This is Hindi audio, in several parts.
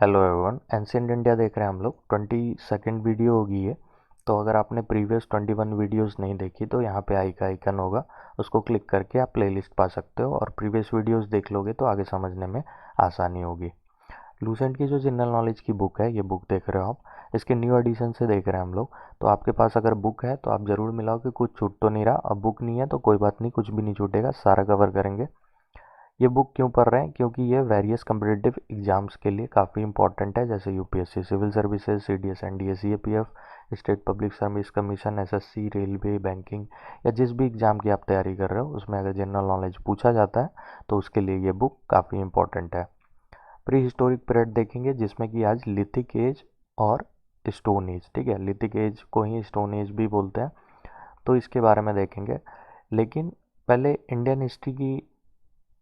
हेलो एवरीवन, एंशिएंट इंडिया देख रहे हैं हम लोग। 22nd वीडियो होगी ये। तो अगर आपने प्रीवियस 21 वीडियोस नहीं देखी तो यहाँ पे आई का आइकन होगा, उसको क्लिक करके आप प्लेलिस्ट पा सकते हो और प्रीवियस वीडियोस देख लोगे तो आगे समझने में आसानी होगी। लूसेंट की जो जनरल नॉलेज की बुक है, ये बुक देख रहे हो आप, इसके न्यू एडिशन से देख रहे हैं हम लोग। तो आपके पास अगर बुक है तो आप ज़रूर मिलाओ कि कुछ छूट तो नहीं रहा। अब बुक नहीं है तो कोई बात नहीं, कुछ भी नहीं छूटेगा, सारा कवर करेंगे। ये बुक क्यों पढ़ रहे हैं? क्योंकि ये वेरियस कम्पिटिटिव एग्जाम्स के लिए काफ़ी इंपॉर्टेंट है, जैसे UPSC civil services, CDS, NDA, CAPF, state public service commission, SSC, railway, banking या जिस भी एग्ज़ाम की आप तैयारी कर रहे हो उसमें अगर जनरल नॉलेज पूछा जाता है तो उसके लिए ये बुक काफ़ी इंपॉर्टेंट है। प्री हिस्टोरिक पीरियड देखेंगे जिसमें कि आज लिथिक एज और स्टोन एज, ठीक है, लिथिक एज को ही स्टोन एज भी बोलते हैं, तो इसके बारे में देखेंगे। लेकिन पहले इंडियन हिस्ट्री की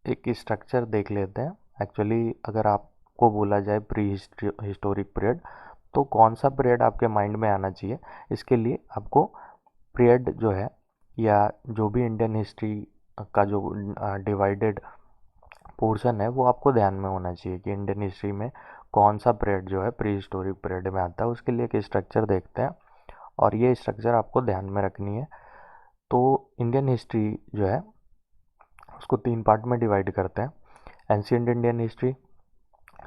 एक स्ट्रक्चर देख लेते हैं। एक्चुअली अगर आपको बोला जाए प्री हिस्टोरिक पीरियड तो कौन सा पीरियड आपके माइंड में आना चाहिए? इसके लिए आपको पीरियड जो है या जो भी इंडियन हिस्ट्री का जो डिवाइडेड पोर्शन है वो आपको ध्यान में होना चाहिए कि इंडियन हिस्ट्री में कौन सा पीरियड जो है प्री हिस्टोरिक पीरियड में आता है। उसके लिए एक स्ट्रक्चर देखते हैं और ये स्ट्रक्चर आपको ध्यान में रखनी है। तो इंडियन हिस्ट्री जो है उसको 3 पार्ट में डिवाइड करते हैं: ancient Indian history,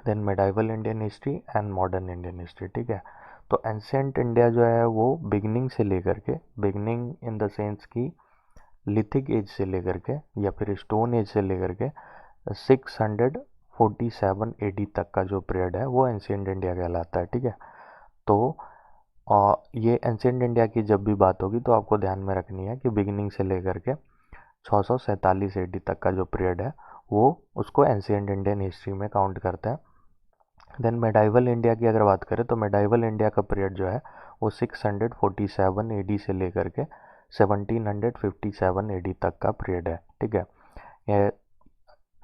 then medieval Indian history and modern Indian history, ठीक है। तो एंशियंट इंडिया जो है वो बिगनिंग से लेकर के, बिगनिंग इन द सेंस की लिथिक एज से लेकर के या फिर स्टोन एज से लेकर के 647 एडी तक का जो पीरियड है वो एंशियंट इंडिया कहलाता है, ठीक है। तो ये एंशियंट इंडिया की जब भी बात होगी तो आपको ध्यान में रखनी है कि बिगिनिंग से लेकर के 647 एडी तक का जो पीरियड है वो उसको एंशियंट इंडियन हिस्ट्री में काउंट करते हैं। देन मेडाइवल इंडिया की अगर बात करें तो मेडाइवल इंडिया का पीरियड जो है वो 647 एडी से लेकर के 1757 एडी तक का पीरियड है, ठीक है। ये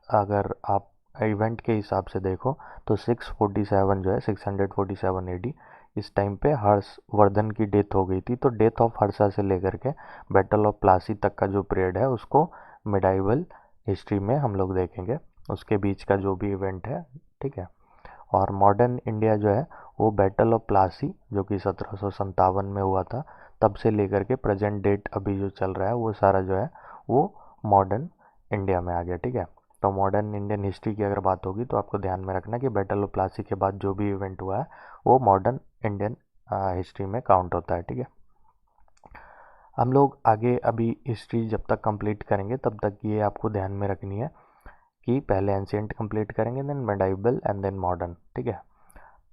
अगर आप इवेंट के हिसाब से देखो तो 647 जो है 647 एडी, इस टाइम पे हर्षवर्धन की डेथ हो गई थी। तो डेथ ऑफ हर्षा से लेकर के बैटल ऑफ प्लासी तक का जो पीरियड है उसको मिडाइवल हिस्ट्री में हम लोग देखेंगे, उसके बीच का जो भी इवेंट है, ठीक है। और मॉडर्न इंडिया जो है वो बैटल ऑफ प्लासी जो कि 1757 में हुआ था तब से लेकर के प्रेजेंट डेट अभी जो चल रहा है वो सारा जो है वो मॉडर्न इंडिया में आ गया, ठीक है। तो मॉडर्न इंडियन हिस्ट्री की अगर बात होगी तो आपको ध्यान में रखना कि बैटल ऑफ प्लासी के बाद जो भी इवेंट हुआ है वो मॉडर्न इंडियन हिस्ट्री में काउंट होता है, ठीक है। हम लोग आगे अभी हिस्ट्री जब तक कंप्लीट करेंगे तब तक ये आपको ध्यान में रखनी है कि पहले एंशियंट कंप्लीट करेंगे, then medieval and then modern, ठीक है।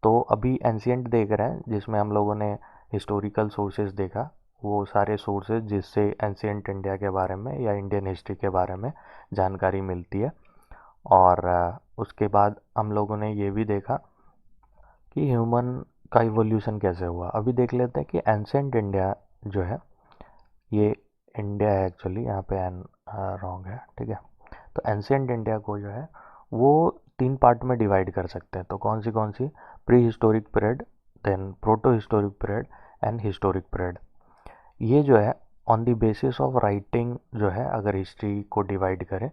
तो अभी एंशियंट देख रहे हैं जिसमें हम लोगों ने हिस्टोरिकल सोर्सेज देखा, वो सारे सोर्सेज जिससे एंशियंट इंडिया के बारे में या इंडियन हिस्ट्री के बारे में जानकारी मिलती है। और उसके बाद हम लोगों ने ये भी देखा कि ह्यूमन का इवोल्यूशन कैसे हुआ। अभी देख लेते हैं कि एंशियंट इंडिया जो है ये इंडिया है, एक्चुअली यहाँ पे एन रॉन्ग है, ठीक है। तो एंशियंट इंडिया को जो है वो 3 पार्ट में डिवाइड कर सकते हैं। तो कौन सी? Prehistoric period, then protohistoric period and historic period. ये जो है on the basis of writing जो है अगर हिस्ट्री को डिवाइड करें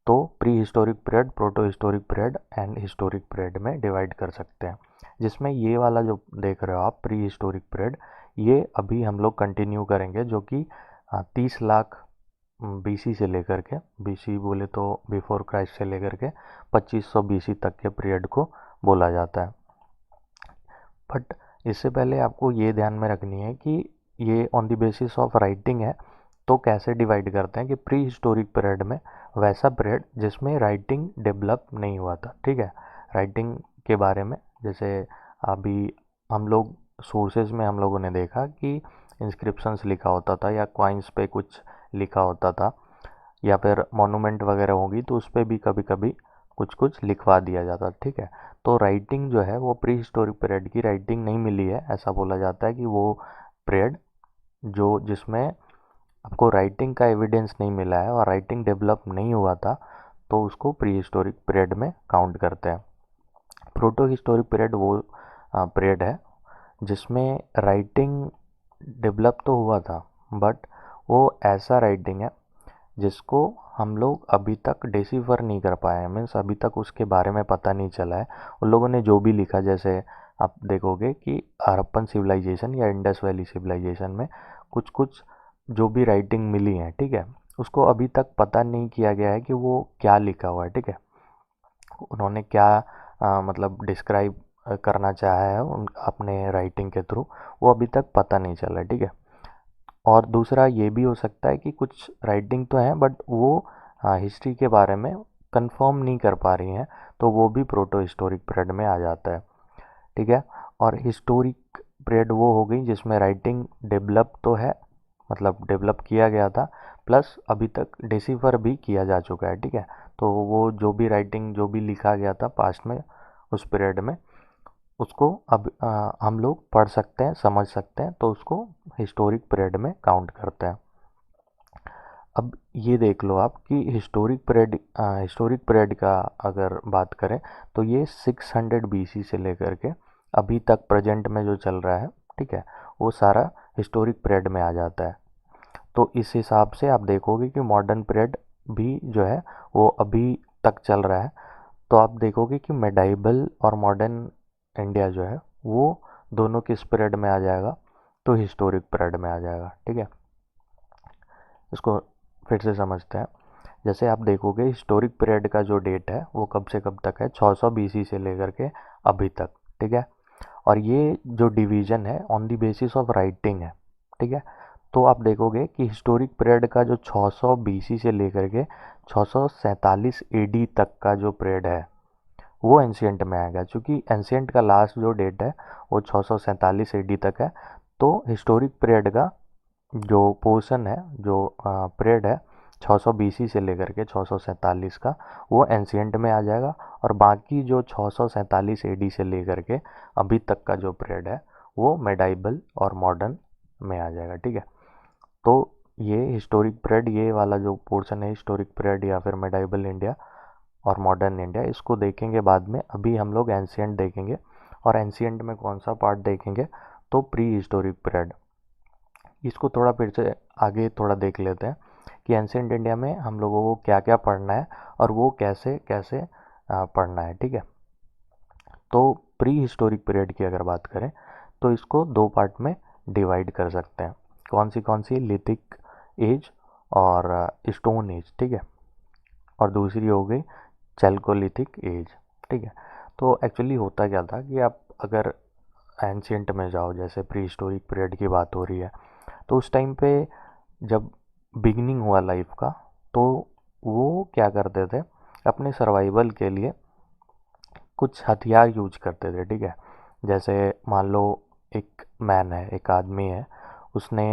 तो prehistoric period, protohistoric period and historic period में डिवाइड कर सकते हैं। जिसमें ये वाला जो देख रहे हो आप प्री हिस्टोरिक पीरियड, ये अभी हम लोग कंटिन्यू करेंगे, जो कि 30 लाख बीसी से लेकर के, बीसी बोले तो बिफोर क्राइस्ट से लेकर के 2500 बीसी तक के पीरियड को बोला जाता है। बट इससे पहले आपको ये ध्यान में रखनी है कि ये on the basis of writing है, तो कैसे डिवाइड करते हैं कि प्री हिस्टोरिक पीरियड में वैसा पीरियड जिसमें राइटिंग डेवलप नहीं हुआ था, ठीक है। राइटिंग के बारे में जैसे अभी हम लोग सोर्सेज में हम लोगों ने देखा कि इंस्क्रिप्शंस लिखा होता था या कॉइन्स पे कुछ लिखा होता था, या फिर मोनूमेंट वगैरह होगी तो उस पर भी कभी कभी कुछ कुछ लिखवा दिया जाता, ठीक है। तो राइटिंग जो है वो प्री हिस्टोरिक पीरियड की राइटिंग नहीं मिली है, ऐसा बोला जाता है कि वो पीरियड जो जिसमें आपको राइटिंग का एविडेंस नहीं मिला है और राइटिंग डेवलप नहीं हुआ था तो उसको प्री हिस्टोरिक पीरियड में काउंट करते हैं। प्रोटो हिस्टोरिक पीरियड वो पीरियड है जिसमें राइटिंग डेवलप तो हुआ था बट वो ऐसा राइटिंग है जिसको हम लोग अभी तक डिसिफर नहीं कर पाए हैं, मीन्स अभी तक उसके बारे में पता नहीं चला है। उन लोगों ने जो भी लिखा, जैसे आप देखोगे कि हड़प्पन सिविलाइजेशन या इंडस वैली सिविलाइजेशन में कुछ कुछ जो भी राइटिंग मिली है, ठीक है, उसको अभी तक पता नहीं किया गया है कि वो क्या लिखा हुआ है, ठीक है, उन्होंने क्या मतलब डिस्क्राइब करना चाहा है उन अपने राइटिंग के थ्रू, वो अभी तक पता नहीं चला, ठीक है। और दूसरा ये भी हो सकता है कि कुछ राइटिंग तो है बट वो हिस्ट्री के बारे में कंफर्म नहीं कर पा रही हैं, तो वो भी प्रोटो हिस्टोरिक पीरियड में आ जाता है, ठीक है। और हिस्टोरिक पीरियड वो हो गई जिसमें राइटिंग डेवलप तो है, मतलब डेवलप किया गया था, प्लस अभी तक डिसिफर भी किया जा चुका है, ठीक है। तो वो जो भी राइटिंग जो भी लिखा गया था पास्ट में उस पीरियड में, उसको अब हम लोग पढ़ सकते हैं, समझ सकते हैं, तो उसको हिस्टोरिक पीरियड में काउंट करते हैं। अब ये देख लो आप कि हिस्टोरिक पीरियड का अगर बात करें तो ये 600 बीसी से लेकर के अभी तक प्रेजेंट में जो चल रहा है, ठीक है, वो सारा हिस्टोरिक पीरियड में आ जाता है। तो इस हिसाब से आप देखोगे कि मॉडर्न पीरियड भी जो है वो अभी तक चल रहा है। तो आप देखोगे कि मेडाइवल और मॉडर्न इंडिया जो है वो दोनों किस पीरियड में आ जाएगा, तो हिस्टोरिक पीरियड में आ जाएगा, ठीक है। इसको फिर से समझते हैं। जैसे आप देखोगे हिस्टोरिक पीरियड का जो डेट है वो कब से कब तक है, 600 बीसी से लेकर के अभी तक, ठीक है। और ये जो डिवीजन है on the basis of writing है, ठीक है। तो आप देखोगे कि हिस्टोरिक पीरियड का जो 600 बीसी से लेकर के 647 एडी तक का जो पीरियड है वो एंशियंट में आएगा, क्योंकि एंशियंट का लास्ट जो डेट है वो 647 एडी तक है। तो हिस्टोरिक पीरियड का जो पोर्शन है, जो पीरियड है 600 बीसी से लेकर के 647 का, वो एंशियंट में आ जाएगा। और बाकी जो 647 एडी से लेकर के अभी तक का जो पीरियड है वो मेडाइवल और मॉडर्न में आ जाएगा, ठीक है। तो ये हिस्टोरिक पीरियड, ये वाला जो पोर्शन है हिस्टोरिक पीरियड या फिर मेडाइवल इंडिया और मॉडर्न इंडिया, इसको देखेंगे बाद में। अभी हम लोग एंशियंट देखेंगे। और एंशियंट में कौन सा पार्ट देखेंगे, तो प्री हिस्टोरिक पीरियड। इसको थोड़ा फिर से आगे थोड़ा देख लेते हैं कि एंशियंट इंडिया में हम लोगों को क्या क्या पढ़ना है और वो कैसे कैसे पढ़ना है, ठीक है। तो प्री हिस्टोरिक पीरियड की अगर बात करें तो इसको दो पार्ट में डिवाइड कर सकते हैं। कौन सी लिथिक एज और स्टोन एज, ठीक है। और दूसरी हो गई चैल्कोलिथिक एज, ठीक है। तो एक्चुअली होता क्या था कि आप अगर एंशियंट में जाओ, जैसे प्री हिस्टोरिक पीरियड की बात हो रही है, तो उस टाइम पे जब बिगिनिंग हुआ लाइफ का, तो वो क्या करते थे, अपने सर्वाइवल के लिए कुछ हथियार यूज करते थे, ठीक है। जैसे मान लो एक मैन है, एक आदमी है, उसने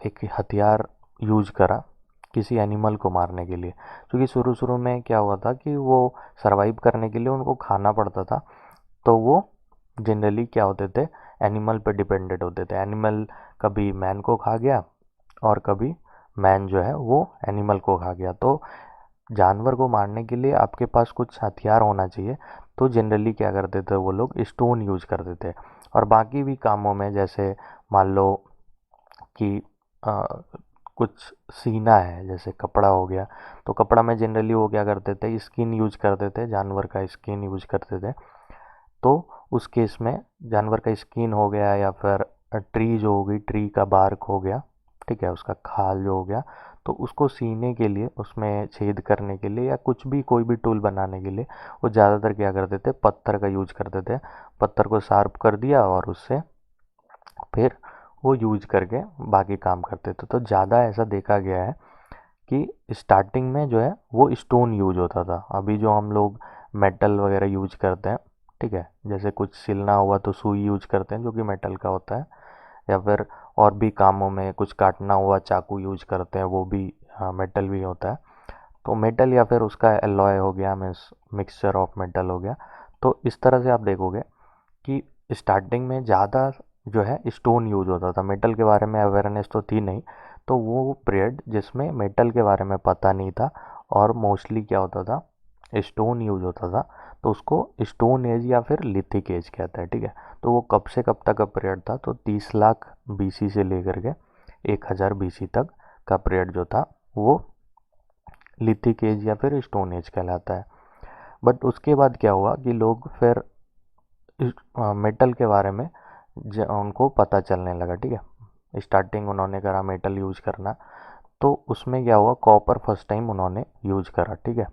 एक हथियार यूज करा किसी एनिमल को मारने के लिए, क्योंकि शुरू शुरू में क्या हुआ था कि वो सरवाइव करने के लिए उनको खाना पड़ता था। तो वो जनरली क्या होते थे, एनिमल पे डिपेंडेंट होते थे। एनिमल कभी मैन को खा गया और कभी मैन जो है वो एनिमल को खा गया। तो जानवर को मारने के लिए आपके पास कुछ हथियार होना चाहिए। तो जनरली क्या करते थे वो लोग, स्टोन यूज करते थे। और बाकी भी कामों में, जैसे मान लो कि कुछ सीना है, जैसे कपड़ा हो गया, तो कपड़ा में जनरली वो क्या करते थे, स्किन यूज करते थे, जानवर का स्किन यूज करते थे। तो उस केस में जानवर का स्किन हो गया या फिर ट्री जो हो गई, ट्री का बार्क हो गया, ठीक है, उसका खाल जो हो गया, तो उसको सीने के लिए, उसमें छेद करने के लिए या कुछ भी कोई भी टूल बनाने के लिए वो ज़्यादातर क्या करते थे, पत्थर का यूज करते थे। पत्थर को शार्प कर दिया और उससे फिर वो यूज करके बाकी काम करते थे। तो ज़्यादा ऐसा देखा गया है कि स्टार्टिंग में जो है वो स्टोन यूज होता था। अभी जो हम लोग मेटल वगैरह यूज करते हैं, ठीक है, जैसे कुछ सिलना हुआ तो सुई यूज करते हैं जो कि मेटल का होता है, या फिर और भी कामों में कुछ काटना हुआ चाकू यूज करते हैं, वो भी मेटल भी होता है। तो मेटल या फिर उसका एलॉय हो गया, मीन्स मिक्सचर ऑफ मेटल हो गया। तो इस तरह से आप देखोगे कि स्टार्टिंग में ज़्यादा जो है स्टोन यूज होता था। मेटल के बारे में अवेयरनेस तो थी नहीं, तो वो पीरियड जिसमें मेटल के बारे में पता नहीं था और मोस्टली क्या होता था, स्टोन यूज होता था, तो उसको स्टोन एज या फिर लिथिक एज कहते हैं, ठीक है। तो वो कब से कब तक का पीरियड था, तो 30 लाख बीसी से लेकर के 1000 बीसी तक का पीरियड जो था वो लिथिक एज या फिर स्टोन एज कहलाता है। बट उसके बाद क्या हुआ कि लोग फिर मेटल के बारे में उनको पता चलने लगा, ठीक है। स्टार्टिंग उन्होंने करा मेटल यूज करना, तो उसमें क्या हुआ, कॉपर फर्स्ट टाइम उन्होंने यूज करा, ठीक है।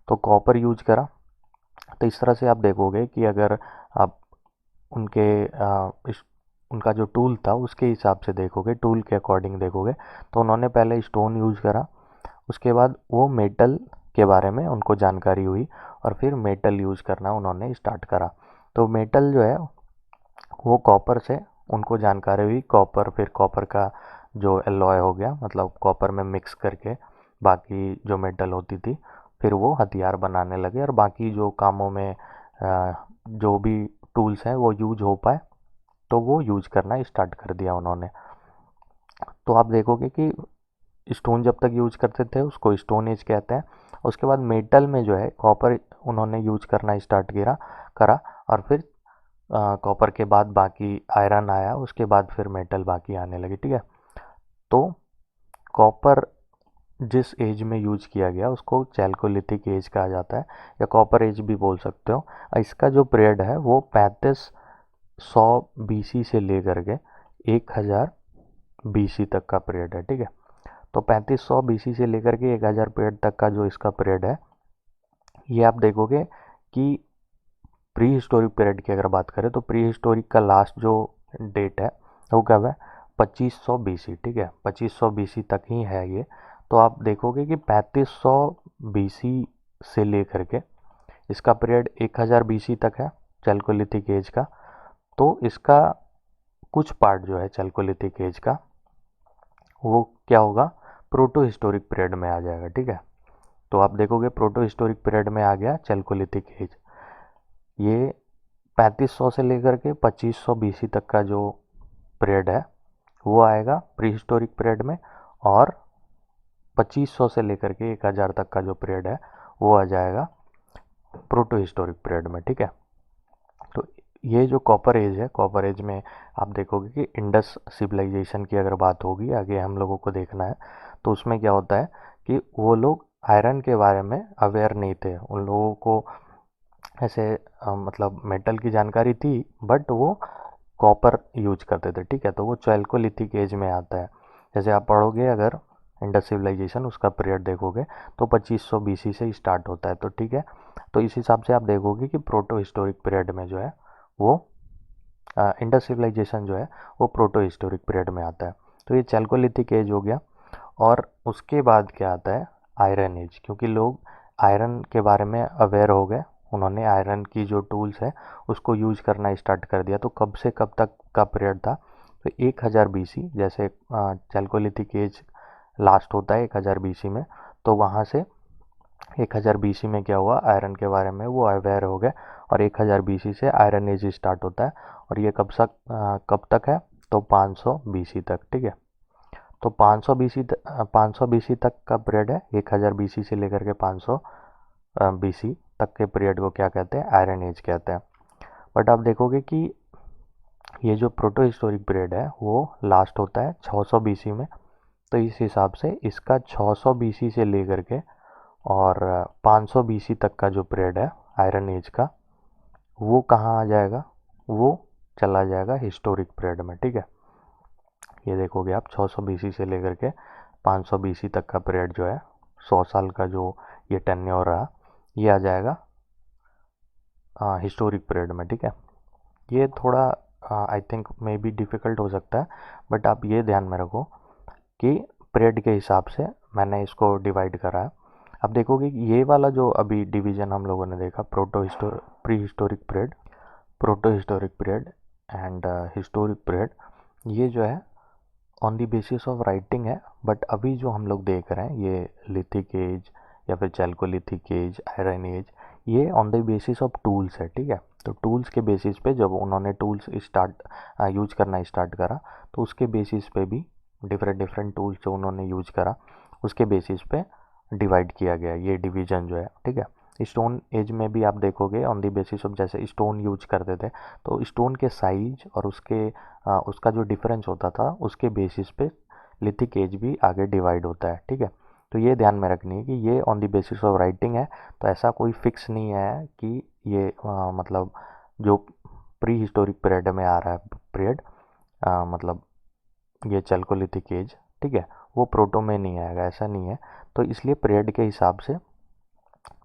तो कॉपर यूज करा, तो इस तरह से आप देखोगे कि अगर आप उनके उनका जो टूल था उसके हिसाब से देखोगे, टूल के अकॉर्डिंग देखोगे, तो उन्होंने पहले स्टोन यूज करा, उसके बाद वो मेटल के बारे में उनको जानकारी हुई और फिर मेटल यूज करना उन्होंने स्टार्ट करा। तो मेटल जो है वो कॉपर से उनको जानकारी हुई, कॉपर, फिर कॉपर का जो एलॉय हो गया, मतलब कॉपर में मिक्स करके बाकी जो मेटल होती थी, फिर वो हथियार बनाने लगे और बाकी जो कामों में जो भी टूल्स हैं वो यूज हो पाए तो वो यूज करना स्टार्ट कर दिया उन्होंने। तो आप देखोगे कि स्टोन जब तक यूज करते थे उसको स्टोन एज कहते हैं। उसके बाद मेटल में जो है कॉपर उन्होंने यूज करना स्टार्ट किया करा, और फिर कॉपर के बाद बाकी आयरन आया, उसके बाद फिर मेटल बाकी आने लगे, ठीक है। तो कॉपर जिस एज में यूज किया गया उसको चैल्कोलिथिक एज कहा जाता है, या कॉपर एज भी बोल सकते हो। इसका जो पीरियड है वो 3500 बीसी से लेकर के 1000 बीसी तक का पीरियड है, ठीक है। तो 3500 बीसी से लेकर के 1000 पीरियड तक का जो इसका पीरियड है, ये आप देखोगे कि प्री हिस्टोरिक पीरियड की अगर बात करें तो प्री हिस्टोरिक का लास्ट जो डेट है वो कब है, 2500 बीसी, ठीक है। 2500 बीसी तक ही है ये। तो आप देखोगे कि 3500 बीसी से लेकर के इसका पीरियड 1000 बीसी तक है चैल्कोलिथिक एज का। तो इसका कुछ पार्ट जो है चैल्कोलिथिक एज का वो क्या होगा, प्रोटो हिस्टोरिक पीरियड में आ जाएगा, ठीक है। तो आप देखोगे प्रोटो हिस्टोरिक पीरियड में आ गया चैल्कोलिथिक एज। ये 3500 से लेकर के 2500 बीसी तक का जो पीरियड है वो आएगा प्री हिस्टोरिक पीरियड में, और 2500 से लेकर के 1000 तक का जो पीरियड है वो आ जाएगा प्रोटो हिस्टोरिक पीरियड में, ठीक है। तो ये जो कॉपर एज है, कॉपर एज में आप देखोगे कि इंडस सिविलाइजेशन की अगर बात होगी आगे हम लोगों को देखना है, तो उसमें क्या होता है कि वो लोग आयरन के बारे में अवेयर नहीं थे। उन लोगों को ऐसे मतलब मेटल की जानकारी थी बट वो कॉपर यूज करते थे, ठीक है। तो वो चैल्कोलिथिक एज में आता है। जैसे आप पढ़ोगे अगर इंडस सिविलाइजेशन, उसका पीरियड देखोगे तो 2500 बीसी से स्टार्ट होता है, तो ठीक है। तो इस हिसाब से आप देखोगे कि प्रोटो हिस्टोरिक पीरियड में जो है वो इंडस सिविलाइजेशन जो है वो प्रोटो हिस्टोरिक पीरियड में आता है। तो ये चैल्कोलिथिक एज हो गया। और उसके बाद क्या आता है, आयरन एज, क्योंकि लोग आयरन के बारे में अवेयर हो गए, उन्होंने आयरन की जो टूल्स है उसको यूज करना स्टार्ट कर दिया। तो कब से कब तक का पीरियड था, तो 1000 बीसी, जैसे चैल्कोलिथिक एज लास्ट होता है 1000 बीसी में, तो वहाँ से 1000 बीसी में क्या हुआ, आयरन के बारे में वो अवेयर हो गए, और 1000 बीसी से आयरन एज स्टार्ट होता है। और ये कब तक है, तो 500 बीसी तक, ठीक है। तो 500 बीसी तक का पीरियड है, 1000 बीसी से लेकर के 500 बीसी तक के पीरियड को क्या कहते हैं, आयरन एज कहते हैं। बट आप देखोगे कि ये जो प्रोटो हिस्टोरिक पीरियड है वो लास्ट होता है 600 बीसी में। तो इस हिसाब से इसका 600 बीसी से लेकर के और 500 बीसी तक का जो पीरियड है आयरन एज का, वो कहाँ आ जाएगा, वो चला जाएगा हिस्टोरिक पीरियड में, ठीक है। ये देखोगे आप 600 बीसी से लेकर के 500 बीसी तक का पीरियड जो है, 100 साल का जो ये टेन्योर रहा, ये आ जाएगा हिस्टोरिक पीरियड में, ठीक है। ये थोड़ा I think may be difficult हो सकता है, बट आप ये ध्यान में रखो कि पीरियड के हिसाब से मैंने इसको डिवाइड करा है। अब देखोगे कि ये वाला जो अभी डिवीज़न हम लोगों ने देखा, pre historic period, protohistoric period and historic period, ये जो है on the basis of writing है। बट अभी जो हम लोग देख रहे हैं ये लिथिक एज या फिर चैल्कोलिथिक एज, आयरन एज, ये on the basis of tools है, ठीक है। तो टूल्स के बेसिस पे जब उन्होंने टूल्स यूज करना स्टार्ट करा, तो उसके बेसिस पे भी डिफरेंट डिफरेंट टूल्स जो उन्होंने यूज करा उसके बेसिस पे डिवाइड किया गया ये डिवीजन जो है, ठीक है। स्टोन एज में भी आप देखोगे ऑन द बेसिस ऑफ, जैसे स्टोन यूज करते थे तो स्टोन के साइज और उसका जो डिफरेंस होता था उसके बेसिस पे लिथिक एज भी आगे डिवाइड होता है, ठीक है। तो ये ध्यान में रखनी है कि ये on the basis of writing है, तो ऐसा कोई फिक्स नहीं है कि ये मतलब जो प्री हिस्टोरिक पीरियड में आ रहा है पीरियड, मतलब ये चैल्कोलिथिक एज, ठीक है, वो प्रोटो में नहीं आएगा, ऐसा नहीं है। तो इसलिए पीरियड के हिसाब से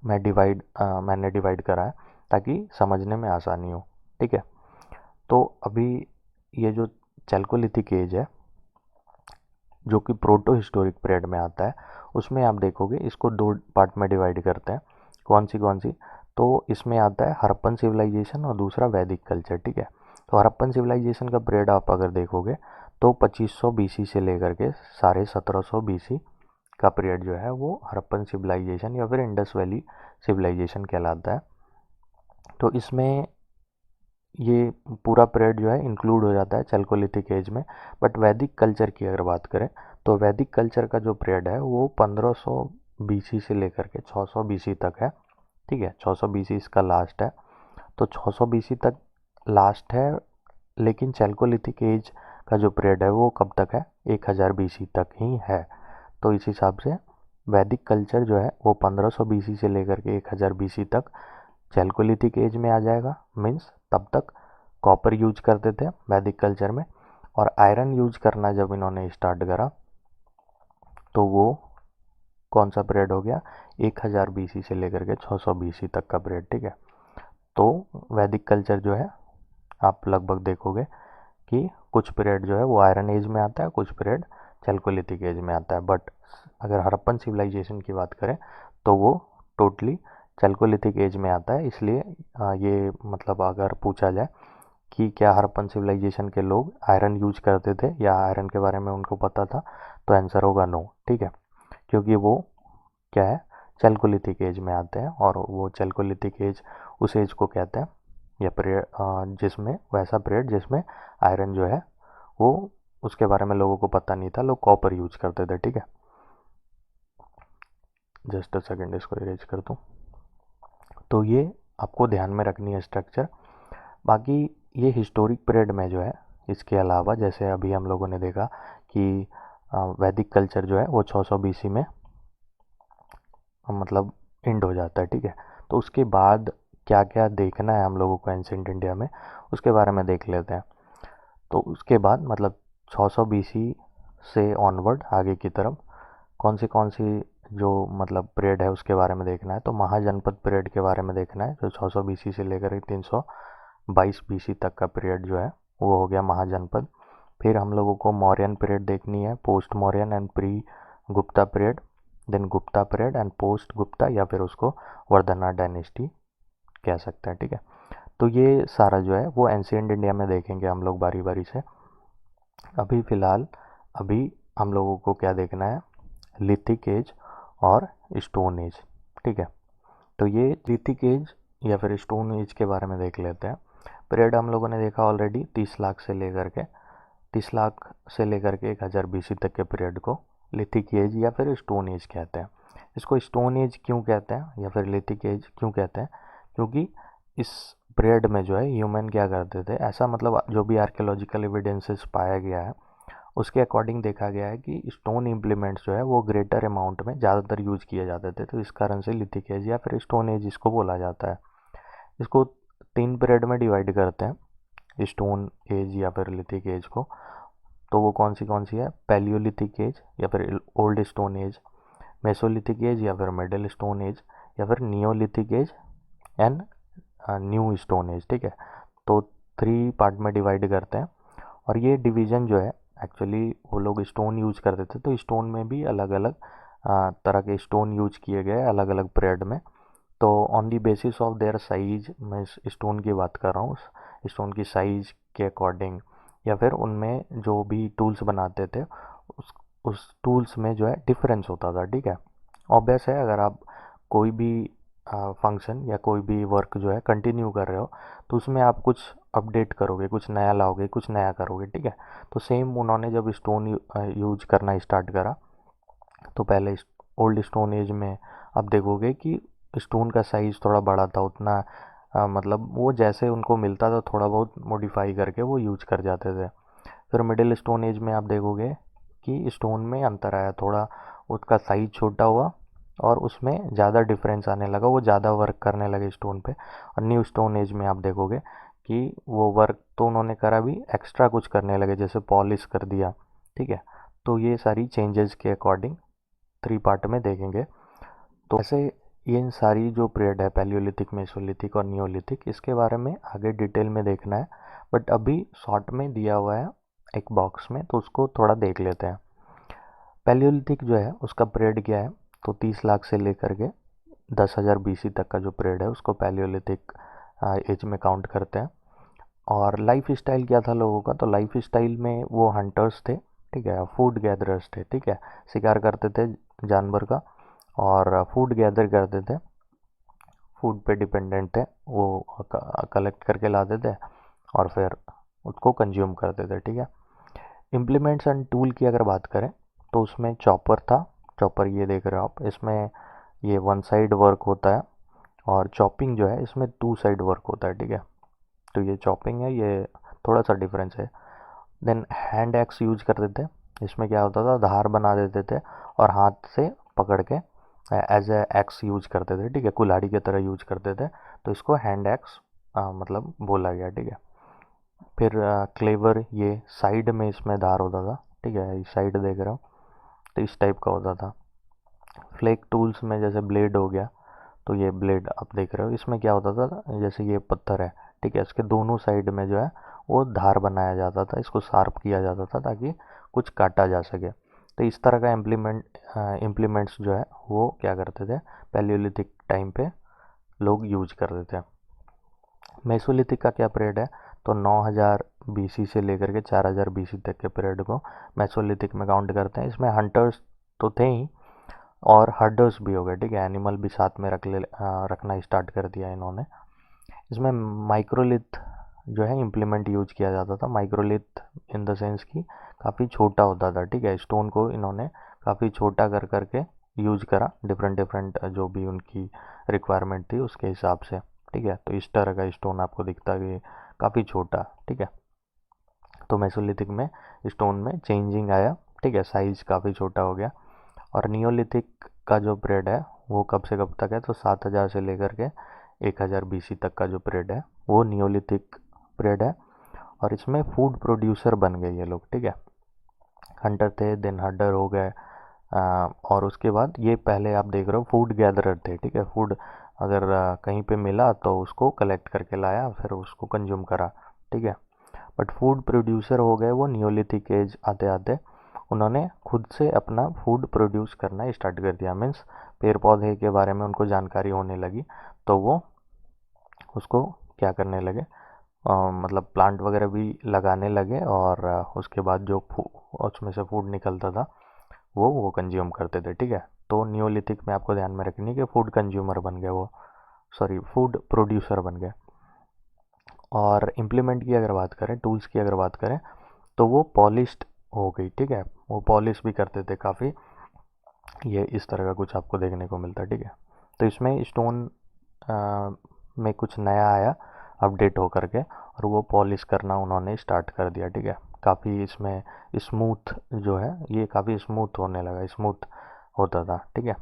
मैंने डिवाइड करा है ताकि समझने में आसानी हो, ठीक है। तो अभी ये जो चैल्कोलिथिक एज है जो कि प्रोटो हिस्टोरिक पीरियड में आता है, उसमें आप देखोगे इसको दो पार्ट में डिवाइड करते हैं। कौन सी? तो इसमें आता है हड़प्पन सिविलाइजेशन और दूसरा वैदिक कल्चर, ठीक है। तो हड़प्पन सिविलाइजेशन का पीरियड आप अगर देखोगे तो 2500 बीसी से लेकर के 1750 बीसी का पीरियड जो है वो हड़प्पन सिविलाइजेशन या फिर इंडस वैली सिविलाइजेशन कहलाता है। तो इसमें ये पूरा पीरियड जो है इंक्लूड हो जाता है चैल्कोलिथिक एज में। बट वैदिक कल्चर की अगर बात करें तो वैदिक कल्चर का जो पीरियड है वो 1500 बीसी से लेकर के 600 बीसी तक है, ठीक है। 600 बीसी इसका लास्ट है, तो 600 बीसी तक लास्ट है। लेकिन चैल्कोलिथिक एज का जो पीरियड है वो कब तक है? 1000 बीसी तक ही है। तो इस हिसाब से वैदिक कल्चर जो है वो 1500 बीसी से लेकर के 1000 बीसी तक चैल्कोलिथिक एज में आ जाएगा। मीन्स तब तक कॉपर यूज करते थे वैदिक कल्चर में, और आयरन यूज करना जब इन्होंने स्टार्ट करा तो वो कौन सा पीरियड हो गया? 1000 बीसी से लेकर के 600 बीसी तक का पीरियड, ठीक है। तो वैदिक कल्चर जो है आप लगभग देखोगे कि कुछ पीरियड जो है वो आयरन एज में आता है, कुछ पीरियड चैल्कोलिथिक एज में आता है। बट अगर हड़प्पन सिविलाइजेशन की बात करें तो वो टोटली चैल्कोलिथिक एज में आता है। इसलिए ये मतलब अगर पूछा जाए कि क्या हड़प्पन सिविलाइजेशन के लोग आयरन यूज करते थे या आयरन के बारे में उनको पता था, तो आंसर होगा नो, ठीक है। क्योंकि वो क्या है, चैल्कोलिथिक एज में आते हैं, और वो चैल्कोलिथिक एज उस एज को कहते हैं या पीरियड जिसमें वैसा पीरियड जिसमें आयरन जो है वो उसके बारे में लोगों को पता नहीं था, लोग कॉपर यूज करते थे, ठीक है। जस्ट अ सेकेंड, इसको इरेज कर दूँ। तो ये आपको ध्यान में रखनी है स्ट्रक्चर। बाकी ये हिस्टोरिक पीरियड में जो है इसके अलावा जैसे अभी हम लोगों ने देखा कि वैदिक कल्चर जो है वो 600 बीसी में मतलब एंड हो जाता है, ठीक है। तो उसके बाद क्या क्या देखना है हम लोगों को एंशिएंट इंडिया में, उसके बारे में देख लेते हैं। तो उसके बाद मतलब 600 बीसी से ऑनवर्ड आगे की तरफ कौन सी जो मतलब पीरियड है उसके बारे में देखना है। तो महाजनपद पीरियड के बारे में देखना है, जो 600 बीसी से लेकर 322 बीसी तक का पीरियड जो है वो हो गया महाजनपद। फिर हम लोगों को मौर्यन पीरियड देखनी है, post Mauryan and pre Gupta period, then Gupta period and post Gupta, या फिर उसको वर्धना डायनेस्टी कह सकते हैं, ठीक है। तो ये सारा जो है वो एंशिएंट इंडिया में देखेंगे हम लोग बारी बारी से। अभी फ़िलहाल अभी हम लोगों को क्या देखना है? लिथिक एज और स्टोन एज, ठीक है। तो ये लिथिक एज या फिर स्टोन एज के बारे में देख लेते हैं। पीरियड हम लोगों ने देखा ऑलरेडी 30 लाख से लेकर के 1000 बीसी तक के पीरियड को लिथिक एज या फिर स्टोन एज कहते हैं। इसको स्टोन एज क्यों कहते हैं या फिर लिथिक एज क्यों कहते हैं? क्योंकि इस पीरियड में जो है ह्यूमन क्या करते थे, ऐसा मतलब जो भी आर्कियोलॉजिकल एविडेंसेस पाया गया है उसके अकॉर्डिंग देखा गया है कि स्टोन इम्प्लीमेंट्स जो है वो ग्रेटर अमाउंट में ज़्यादातर यूज किए जाते थे। तो इस कारण से लिथिक एज या फिर स्टोन एज इसको बोला जाता है। इसको 3 पीरियड में डिवाइड करते हैं स्टोन एज या फिर लिथिक एज को। तो वो कौन सी है? पैलियोलिथिक एज या फिर old stone age, mesolithic age या फिर मिडिल स्टोन एज, या फिर neolithic age and new stone age, ठीक है। तो 3 पार्ट में डिवाइड करते हैं। और ये डिवीज़न जो है एक्चुअली वो लोग स्टोन यूज करते थे, तो स्टोन में भी अलग अलग तरह के स्टोन यूज किए गए अलग अलग पीरियड में। तो on the basis of their size, मैं स्टोन की बात कर रहा हूँ, स्टोन की साइज के अकॉर्डिंग या फिर उनमें जो भी टूल्स बनाते थे उस टूल्स में जो है डिफरेंस होता था, ठीक है। ऑब्वियस है अगर आप कोई भी फंक्शन या कोई भी वर्क जो है कंटिन्यू कर रहे हो तो उसमें आप कुछ अपडेट करोगे, कुछ नया लाओगे, कुछ नया करोगे, ठीक है। तो सेम उन्होंने जब स्टोन यूज करना स्टार्ट करा तो पहले ओल्ड स्टोन एज में आप देखोगे कि स्टोन का साइज़ थोड़ा बड़ा था, उतना मतलब वो जैसे उनको मिलता था थोड़ा बहुत मॉडिफाई करके वो यूज कर जाते थे। फिर मिडिल स्टोन एज में आप देखोगे कि स्टोन में अंतर आया, थोड़ा उसका साइज छोटा हुआ और उसमें ज़्यादा डिफरेंस आने लगा, वो ज़्यादा वर्क करने लगे स्टोन पे। और न्यू स्टोन एज में आप देखोगे कि वो वर्क तो उन्होंने करा भी, एक्स्ट्रा कुछ करने लगे, जैसे पॉलिश कर दिया, ठीक है। तो ये सारी चेंजेस के अकॉर्डिंग 3 पार्ट में देखेंगे। तो ऐसे ये इन सारी जो पीरियड है, पैलियोलिथिक, मेसोलिथिक और नियोलिथिक, इसके बारे में आगे डिटेल में देखना है, बट अभी शॉर्ट में दिया हुआ है एक बॉक्स में, तो उसको थोड़ा देख लेते हैं। पैलियोलिथिक जो है उसका पीरियड क्या है, तो 30 लाख से लेकर के 10,000 BC तक का जो पीरियड है उसको पैलियोलिथिक एज में काउंट करते हैं। और लाइफ स्टाइल क्या था लोगों का, तो लाइफ स्टाइल में वो हंटर्स थे, ठीक है, फूड गैदरर्स थे, ठीक है, शिकार करते थे जानवर का और फूड गैदर करते थे, फूड पे डिपेंडेंट थे, वो कलेक्ट करके लाते थे और फिर उसको कंज्यूम करते थे, ठीक है। इम्प्लीमेंट्स एंड टूल की अगर बात करें तो उसमें चॉपर था। चॉपर ये देख रहे हो आप, इसमें ये 1 साइड वर्क होता है और चॉपिंग जो है इसमें 2 साइड वर्क होता है, ठीक है। तो ये चॉपिंग है, ये थोड़ा सा डिफरेंस है। देन हैंड एक्स यूज करते थे, इसमें क्या होता था, धार बना देते थे और हाथ से पकड़ के एज ए एक्स यूज करते थे, ठीक है, कुल्हाड़ी की तरह यूज करते थे। तो इसको हैंड एक्स मतलब बोला गया, ठीक है। फिर क्लेवर, ये साइड में इसमें धार होता था, ठीक है, इस साइड देख रहे हो, तो इस टाइप का होता था। फ्लेक टूल्स में जैसे ब्लेड हो गया, तो ये ब्लेड आप देख रहे हो, इसमें क्या होता था, जैसे ये पत्थर है, ठीक है, इसके दोनों साइड में जो है वो धार बनाया जाता था, इसको शार्प किया जाता था ताकि कुछ काटा जा सके। तो इस तरह का इम्प्लीमेंट्स जो है वो क्या करते थे, पैलियोलिथिक टाइम पे लोग यूज करते थे। मेसोलिथिक का क्या पीरियड है, तो 9000 BC से लेकर के 4000 BC तक के पीरियड को मेसोलिथिक में काउंट करते हैं। इसमें हंटर्स तो थे ही और हर्डर्स भी हो गए, ठीक है, एनिमल भी साथ में रखना स्टार्ट कर दिया इन्होंने। इसमें माइक्रोलिथ जो है इम्प्लीमेंट यूज किया जाता था। माइक्रोलिथ इन द सेंस कि काफ़ी छोटा होता था, ठीक है, स्टोन को इन्होंने काफ़ी छोटा कर करके यूज करा, डिफरेंट डिफरेंट जो भी उनकी रिक्वायरमेंट थी उसके हिसाब से, ठीक है। तो इस तरह का स्टोन आपको दिखता है कि काफ़ी छोटा, ठीक है। तो मेसोलिथिक में स्टोन में चेंजिंग आया, ठीक है, साइज काफ़ी छोटा हो गया। और नियोलिथिक का जो पीरियड है वो कब से कब तक है, तो 7000 से लेकर के 1000 BC तक का जो पीरियड है वो नियोलिथिक पीरियड है। और इसमें फूड प्रोड्यूसर बन गए ये लोग, ठीक है, हंटर थे, देन हंटर हो गए। और उसके बाद ये पहले आप देख रहे हो फूड गैदरर थे, ठीक है, फूड अगर कहीं पे मिला तो उसको कलेक्ट करके लाया, फिर उसको कंज्यूम करा, ठीक है। बट फूड प्रोड्यूसर हो गए वो नियोलिथिक एज आते आते, उन्होंने खुद से अपना फूड प्रोड्यूस करना स्टार्ट कर दिया, मीन्स पेड़ पौधे के बारे में उनको जानकारी होने लगी, तो वो उसको क्या करने लगे, मतलब प्लांट वगैरह भी लगाने लगे और उसके बाद जो उसमें से फूड निकलता था वो कंज्यूम करते थे, ठीक है। तो नियोलिथिक में आपको ध्यान में रखनी है कि फूड कंज्यूमर बन गए वो, सॉरी फूड प्रोड्यूसर बन गए। और इम्प्लीमेंट की अगर बात करें, टूल्स की अगर बात करें, तो वो पॉलिश्ड हो गई, ठीक है, वो पॉलिश भी करते थे काफ़ी। ये इस तरह का कुछ आपको देखने को मिलता है, ठीक है। तो इसमें स्टोन में कुछ नया आया अपडेट हो करके, और वो पॉलिश करना उन्होंने स्टार्ट कर दिया, ठीक है। काफ़ी इसमें स्मूथ जो है ये काफ़ी स्मूथ होने लगा, स्मूथ होता था, ठीक है।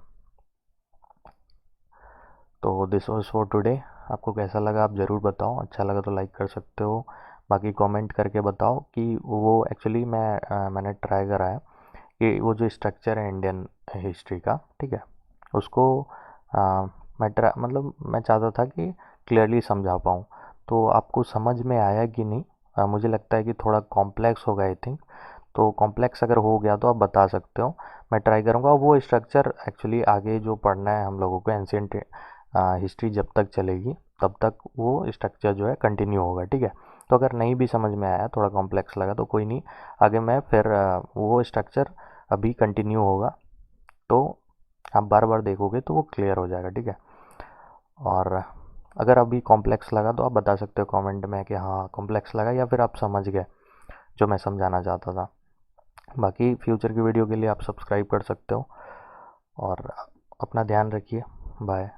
तो दिस वॉज फॉर टुडे। आपको कैसा लगा आप ज़रूर बताओ, अच्छा लगा तो लाइक कर सकते हो, बाकी कमेंट करके बताओ कि वो एक्चुअली मैंने ट्राई करा है कि वो जो स्ट्रक्चर है इंडियन हिस्ट्री का, ठीक है, उसको मतलब मैं चाहता था कि क्लियरली समझा पाऊँ। तो आपको समझ में आया कि नहीं, मुझे लगता है कि थोड़ा कॉम्प्लेक्स होगा आई थिंक। तो कॉम्प्लेक्स अगर हो गया तो आप बता सकते हो, मैं ट्राई करूँगा। वो स्ट्रक्चर एक्चुअली आगे जो पढ़ना है हम लोगों को, एंशियंट हिस्ट्री जब तक चलेगी तब तक वो स्ट्रक्चर जो है कंटिन्यू होगा, ठीक है। तो अगर नहीं भी समझ में आया, थोड़ा कॉम्प्लेक्स लगा, तो कोई नहीं, आगे मैं फिर वो स्ट्रक्चर अभी कंटिन्यू होगा, तो आप बार बार देखोगे तो वो क्लियर हो जाएगा, ठीक है। और अगर अभी कॉम्प्लेक्स लगा तो आप बता सकते हो कमेंट में कि हाँ कॉम्प्लेक्स लगा, या फिर आप समझ गए जो मैं समझाना चाहता था। बाकी फ्यूचर की वीडियो के लिए आप सब्सक्राइब कर सकते हो, और अपना ध्यान रखिए, बाय।